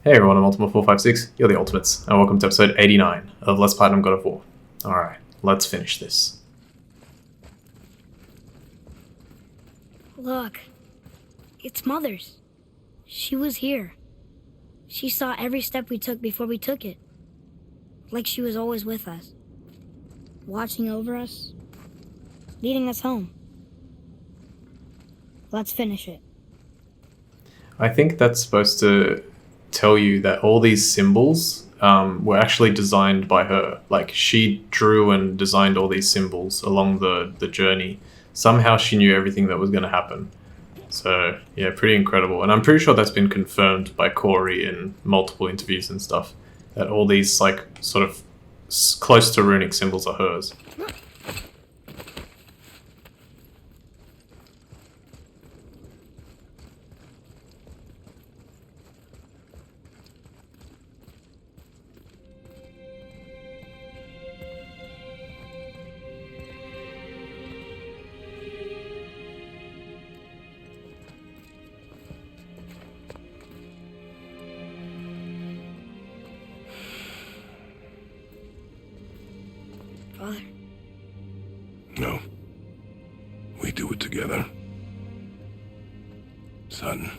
Hey everyone, I'm Ultima456, you're the Ultimates, and welcome to episode 89 of Let's Platinum God of War. Alright, let's finish this. Look, it's Mother's. She was here. She saw every step we took before we took it. Like she was always with us. Watching over us. Leading us home. Let's finish it. I think that's supposed to tell you that all these symbols were actually designed by her. Like, she drew and designed all these symbols along the journey. Somehow she knew everything that was going to happen. So, yeah, pretty incredible. And I'm pretty sure that's been confirmed by Corey in multiple interviews and stuff. That all these, like, sort of close to runic symbols are hers. Father? No. We do it together. Son.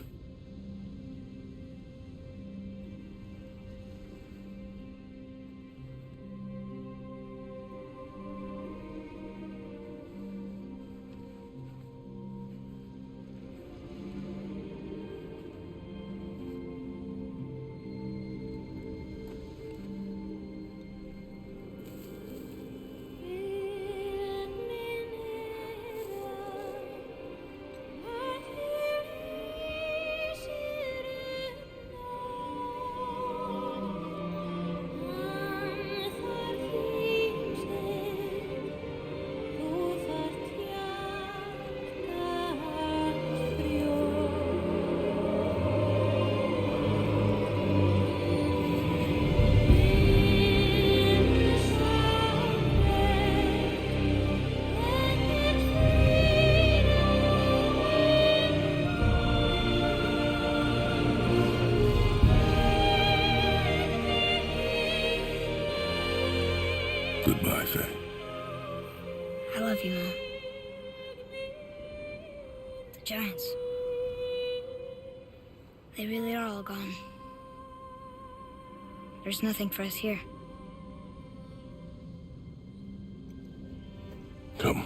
Goodbye, Faye. I love you, Mom. The giants. They really are all gone. There's nothing for us here. Come.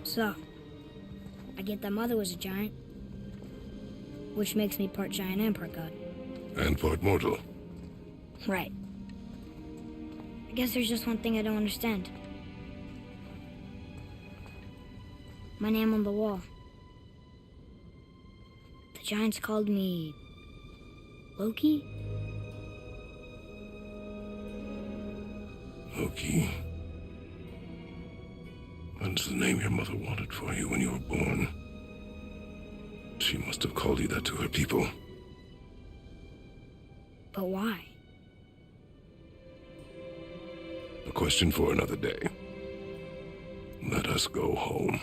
So, I get that Mother was a giant, which makes me part giant and part god. And part mortal. Right. I guess there's just one thing I don't understand. My name on the wall. The giants called me... Loki? Loki. That's the name your mother wanted for you when you were born. She must have called you that to her people. But why? A question for another day. Let us go home.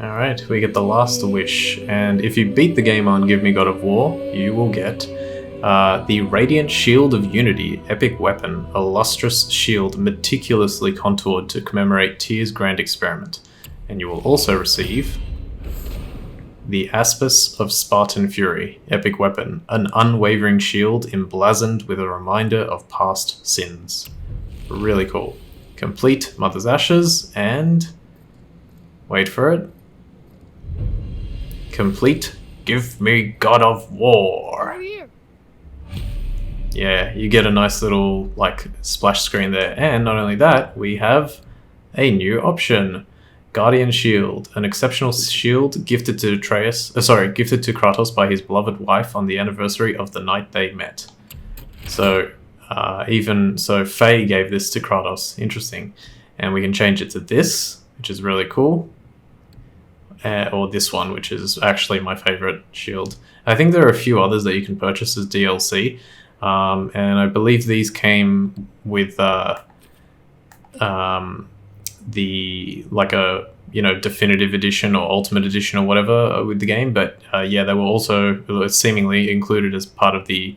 Alright, we get the last wish, and if you beat the game on Give Me God of War, you will get the Radiant Shield of Unity, epic weapon, a lustrous shield meticulously contoured to commemorate Tyr's grand experiment. And you will also receive the Aspis of Spartan Fury, epic weapon, an unwavering shield emblazoned with a reminder of past sins. Really cool. Complete Mother's Ashes, and... wait for it. Complete Give Me God of War. Yeah, you get a nice little, like, splash screen there. And not only that, we have a new option. Guardian Shield, an exceptional shield gifted to gifted to Kratos by his beloved wife on the anniversary of the night they met. So, even so, Faye gave this to Kratos. Interesting. And we can change it to this, which is really cool. Or this one, which is actually my favorite shield. I think there are a few others that you can purchase as DLC. And I believe these came with the like a definitive edition or ultimate edition or whatever with the game. But yeah, they were also seemingly included as part of the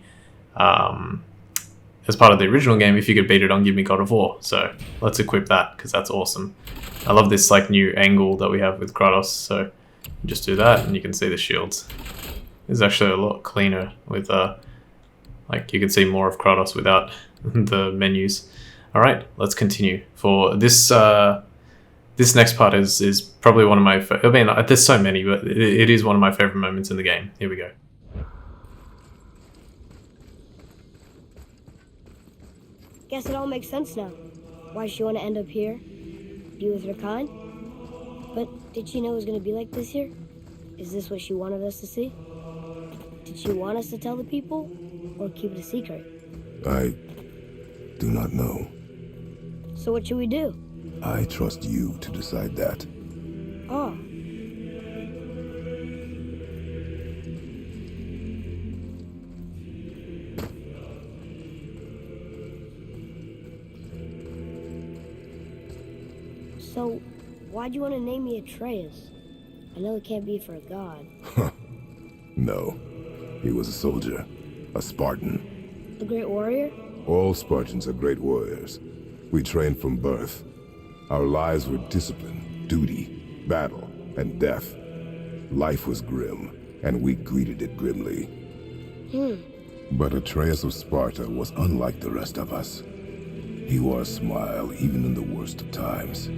original game if you could beat it on Give Me God of War. So let's equip that because that's awesome. I love this like new angle that we have with Kratos. So just do that and you can see the shields. It's actually a lot cleaner with like you can see more of Kratos without the menus. All right, let's continue. For this this next part is probably one of my I mean there's so many, but it is one of my favorite moments in the game. Here we go. Guess it all makes sense now. Why she want to end up here? Be with her kind? But did she know it was going to be like this here? Is this what she wanted us to see? Did she want us to tell the people? Or keep it a secret? I do not know. So what should we do? I trust you to decide that. Oh. So, why'd you want to name me Atreus? I know it can't be for a god. No. He was a soldier. A Spartan. A great warrior? All Spartans are great warriors. We trained from birth. Our lives were discipline, duty, battle, and death. Life was grim, and we greeted it grimly. But Atreus of Sparta was unlike the rest of us. He wore a smile even in the worst of times.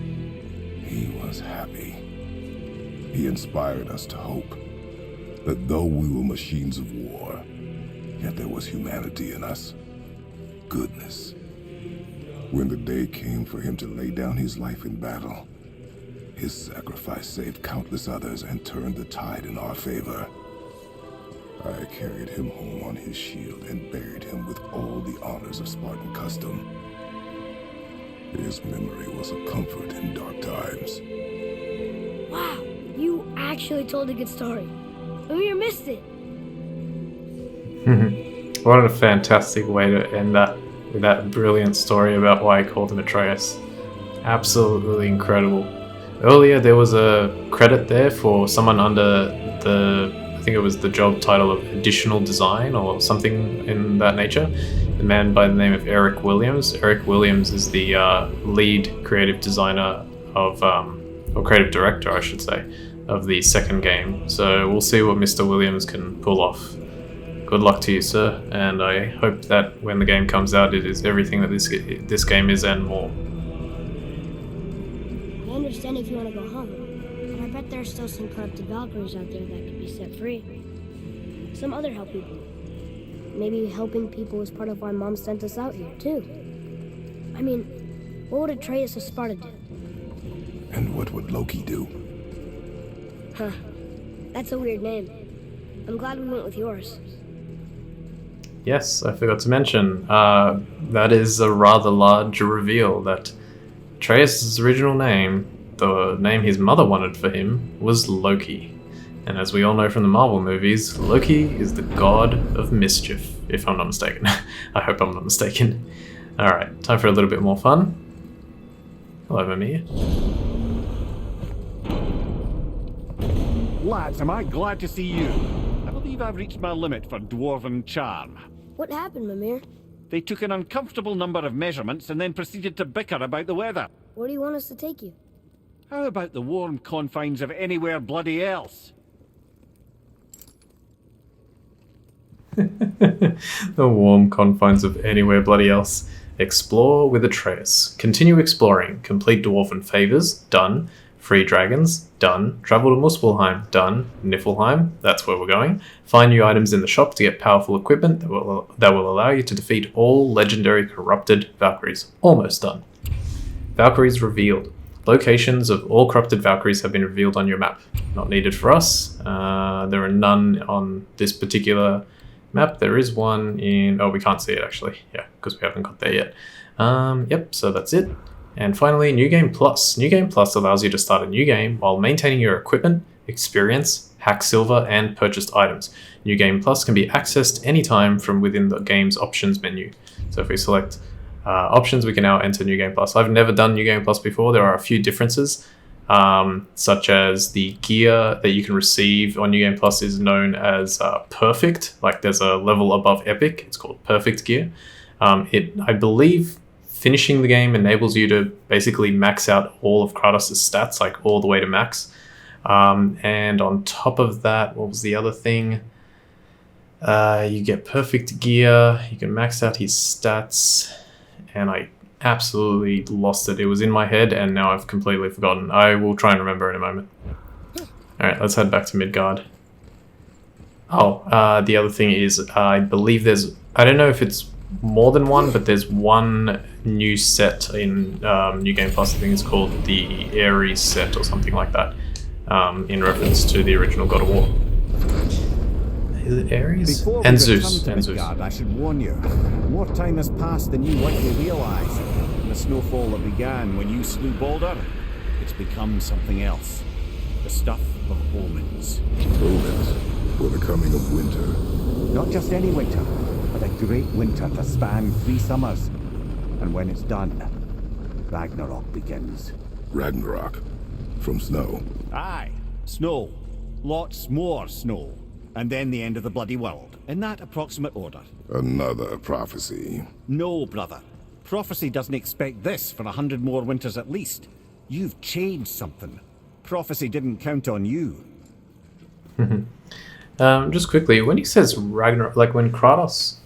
He was happy. He inspired us to hope that though we were machines of war, yet there was humanity in us. Goodness. When the day came for him to lay down his life in battle, his sacrifice saved countless others and turned the tide in our favor. I carried him home on his shield and buried him with all the honors of Spartan custom. His memory was a comfort in dark times. Wow, you actually told a good story. Amir missed it. What a fantastic way to end that with that brilliant story about why I called him Atreus. Absolutely incredible. Earlier there was a credit there for someone under I think it was the job title of additional design or something in that nature. A man by the name of Eric Williams. Eric Williams is the lead creative designer of, or creative director, I should say, of the second game. So we'll see what Mr. Williams can pull off. Good luck to you, sir, and I hope that when the game comes out, it is everything that this game is and more. I understand if you want to go home, but I bet there are still some corrupted Valkyries out there that could be set free. Some other help people. Maybe helping people was part of why Mom sent us out here, too. I mean, what would Atreus of Sparta do? And what would Loki do? Huh. That's a weird name. I'm glad we went with yours. Yes, I forgot to mention, that is a rather large reveal that Atreus' original name, the name his mother wanted for him, was Loki. And as we all know from the Marvel movies, Loki is the god of mischief, if I'm not mistaken. I hope I'm not mistaken. Alright, time for a little bit more fun. Hello, Mimir. Lads, am I glad to see you. I believe I've reached my limit for dwarven charm. What happened, Mimir? They took an uncomfortable number of measurements and then proceeded to bicker about the weather. Where do you want us to take you? How about the warm confines of anywhere bloody else? The warm confines of anywhere bloody else. Explore with Atreus. Continue exploring. Complete dwarven favors. Done. Free dragons. Done. Travel to Muspelheim. Done. Niflheim. That's where we're going. Find new items in the shop to get powerful equipment that will allow you to defeat all legendary corrupted Valkyries. Almost done. Valkyries revealed. Locations of all corrupted Valkyries have been revealed on your map. Not needed for us. There are none on this particular map. There is one in... Oh, we can't see it actually. Yeah, because we haven't got there yet. Yep, so that's it. And finally, New Game Plus. New Game Plus allows you to start a new game while maintaining your equipment, experience, hack silver, and purchased items. New Game Plus can be accessed anytime from within the game's options menu. So if we select options, we can now enter New Game Plus. I've never done New Game Plus before. There are a few differences, such as the gear that you can receive on New Game Plus is known as Perfect. Like there's a level above Epic. It's called Perfect gear. I believe finishing the game enables you to basically max out all of Kratos' stats, like all the way to max. And on top of that, what was the other thing? You get perfect gear, you can max out his stats, and I absolutely lost it. It was in my head, and now I've completely forgotten. I will try and remember in a moment. Alright, let's head back to Midgard. Oh, the other thing is, I believe there's... I don't know if it's more than one, but there's one new set in New Game Plus. I think it's called the Ares set or something like that, in reference to the original God of War. Is it Ares? Before And we Zeus. return And to Zeus. Midgard, I should warn you. More time has passed than you likely realise. The snowfall that began when you slew Baldur, it's become something else. The stuff of omens. Omens, for the coming of winter. Not just any winter, but a great winter to span 3 summers. And when it's done, Ragnarok begins. Ragnarok. From snow. Aye, snow. Lots more snow. And then the end of the bloody world, in that approximate order. Another prophecy. No, brother. Prophecy doesn't expect this for 100 more winters at least. You've changed something. Prophecy didn't count on you. Just quickly, when he says Ragnarok, like when Kratos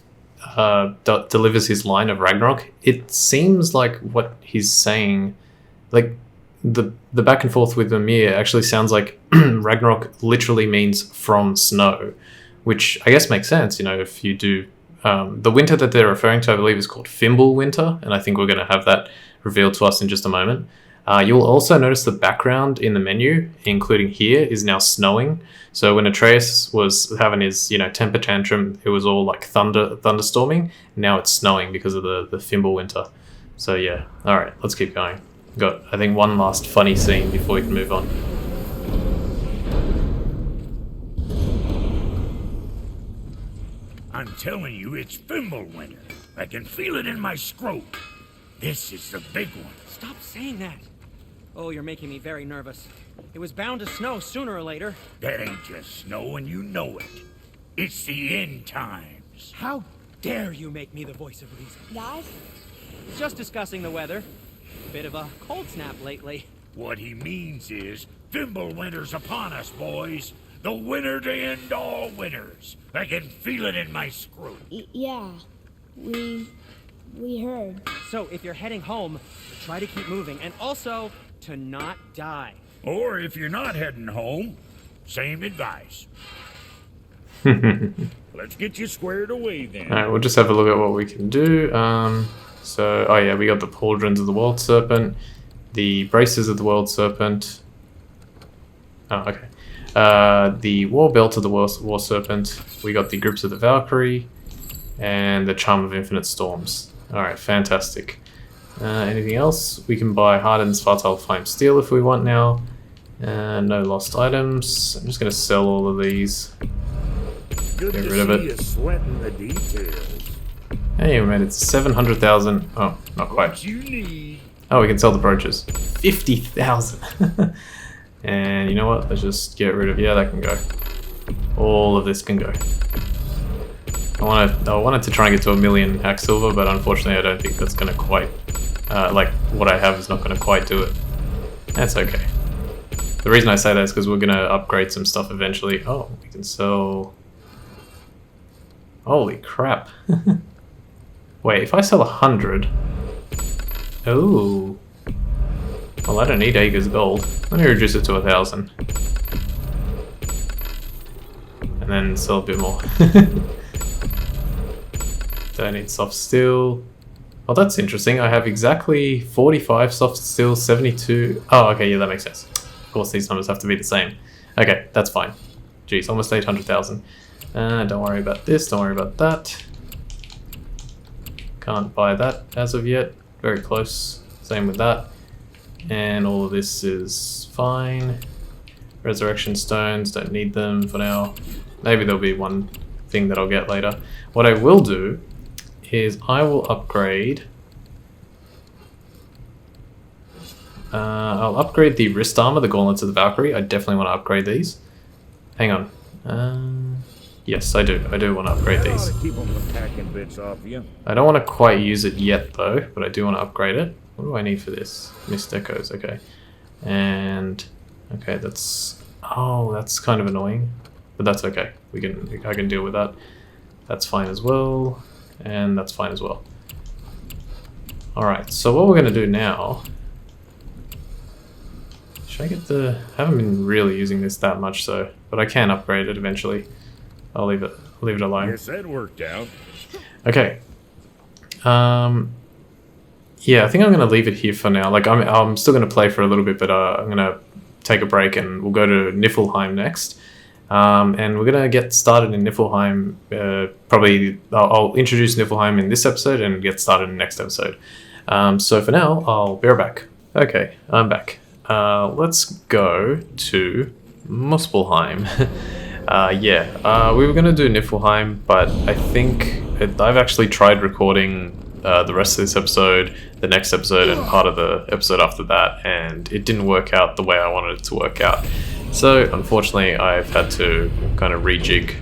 delivers his line of Ragnarok, it seems like what he's saying, like the back and forth with Mimir actually sounds like Ragnarok literally means from snow, which I guess makes sense, you know, if you do... the winter that they're referring to, I believe, is called Fimble Winter, and I think we're going to have that revealed to us in just a moment. You'll also notice the background in the menu, including here, is now snowing. So when Atreus was having his, temper tantrum, it was all like thunderstorming. Now it's snowing because of the Fimble Winter. So yeah, all right, let's keep going. Got, I think, one last funny scene before we can move on. I'm telling you, it's Fimble Winter. I can feel it in my scrote. This is the big one. Stop saying that. Oh, you're making me very nervous. It was bound to snow sooner or later. That ain't just snow, and you know it. It's the end times. How dare you make me the voice of reason? Guys? Just discussing the weather. Bit of a cold snap lately. What he means is, Fimble Winter's upon us, boys. The winter to end all winters. I can feel it in my scrote. Yeah. We heard. So if you're heading home, try to keep moving, and also to not die. Or if you're not heading home, same advice. Let's get you squared away then. Alright, we'll just have a look at what we can do. Oh yeah, we got the pauldrons of the World Serpent, the braces of the World Serpent. Oh, okay. The War Belt of the War Serpent. We got the Grips of the Valkyrie, and the Charm of Infinite Storms. Alright, fantastic. Anything else? We can buy Harden's Fertile Flame Steel if we want now. No lost items. I'm just going to sell all of these. Good Get to rid of see it. you sweating the details. Hey, we made it 700,000. Oh, not quite. What you need. Oh, we can sell the brooches. 50,000. And you know what? Let's just get rid of... Yeah, that can go. All of this can go. I wanted to try and get to 1 million hack silver, but unfortunately I don't think that's going to quite... like, what I have is not going to quite do it. That's okay. The reason I say that is because we're going to upgrade some stuff eventually. Oh, we can sell... Holy crap. Wait, if I sell 100... Oh. Well, I don't need Ager's gold. Let me reduce it to 1,000. And then sell a bit more. Don't need soft steel. Oh, that's interesting. I have exactly 45 soft steel, 72... Oh, okay, yeah, that makes sense. Of course, these numbers have to be the same. Okay, that's fine. Jeez, almost 800,000. Don't worry about this, don't worry about that. Can't buy that as of yet. Very close. Same with that. And all of this is fine. Resurrection stones, don't need them for now. Maybe there'll be one thing that I'll get later. What I will do is I will upgrade... I'll upgrade the wrist armor, the gauntlets of the Valkyrie. I definitely want to upgrade these. Hang on. Yes, I do. I do want to upgrade these. Keep them from packing bits off you. I don't want to quite use it yet though, but I do want to upgrade it. What do I need for this? Missed echoes, okay. And okay, that's kind of annoying, but that's okay. I can deal with that. That's fine as well, and that's fine as well. All right, so what we're gonna do now? Should I get the? I haven't been really using this that much, so but I can upgrade it eventually. I'll leave it alone. Guess that worked out. Okay. Yeah, I think I'm gonna leave it here for now. Like I'm still gonna play for a little bit, but I'm gonna take a break and we'll go to Niflheim next. And we're gonna get started in Niflheim. Probably I'll introduce Niflheim in this episode and get started in the next episode. So for now, I'll be right back. Okay, I'm back. Let's go to Muspelheim. We were gonna do Niflheim, but I think I've actually tried recording the rest of this episode, the next episode, and part of the episode after that, and it didn't work out the way I wanted it to work out. So unfortunately, I've had to kind of rejig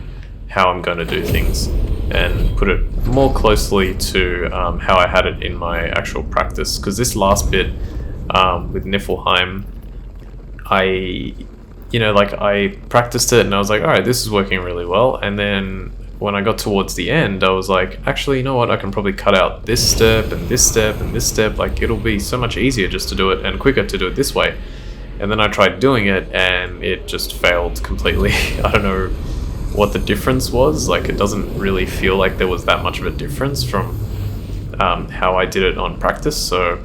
how I'm going to do things and put it more closely to how I had it in my actual practice. Because this last bit with Niflheim, I practiced it and I was like, all right, this is working really well. And then when I got towards the end, I was like, actually, you know what? I can probably cut out this step and this step and this step. Like, it'll be so much easier just to do it and quicker to do it this way. And then I tried doing it and it just failed completely. I don't know what the difference was. Like, it doesn't really feel like there was that much of a difference from how I did it on practice. So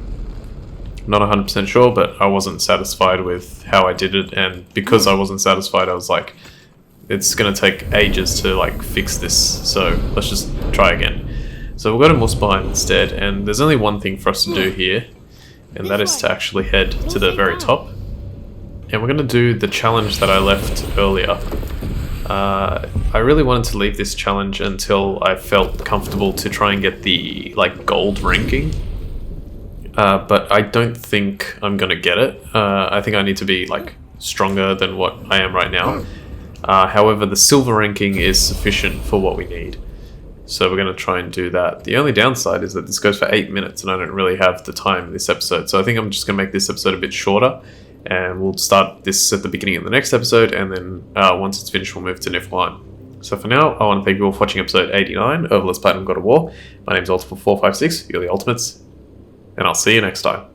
I'm not 100% sure, but I wasn't satisfied with how I did it. And because I wasn't satisfied, I was like, it's going to take ages to like fix this, so let's just try again. So we'll go to Muspelheim instead, and there's only one thing for us to do here, and that is to actually head to the very top. And we're going to do the challenge that I left earlier. I really wanted to leave this challenge until I felt comfortable to try and get the like gold ranking. But I don't think I'm going to get it. I think I need to be like stronger than what I am right now. However, the silver ranking is sufficient for what we need. So we're going to try and do that. The only downside is that this goes for 8 minutes and I don't really have the time in this episode. So I think I'm just going to make this episode a bit shorter. And we'll start this at the beginning of the next episode. And then once it's finished, we'll move to Niflheim. So for now, I want to thank you all for watching episode 89 of Let's Platinum God of War. My name is Ultimate456, you're the Ultimates. And I'll see you next time.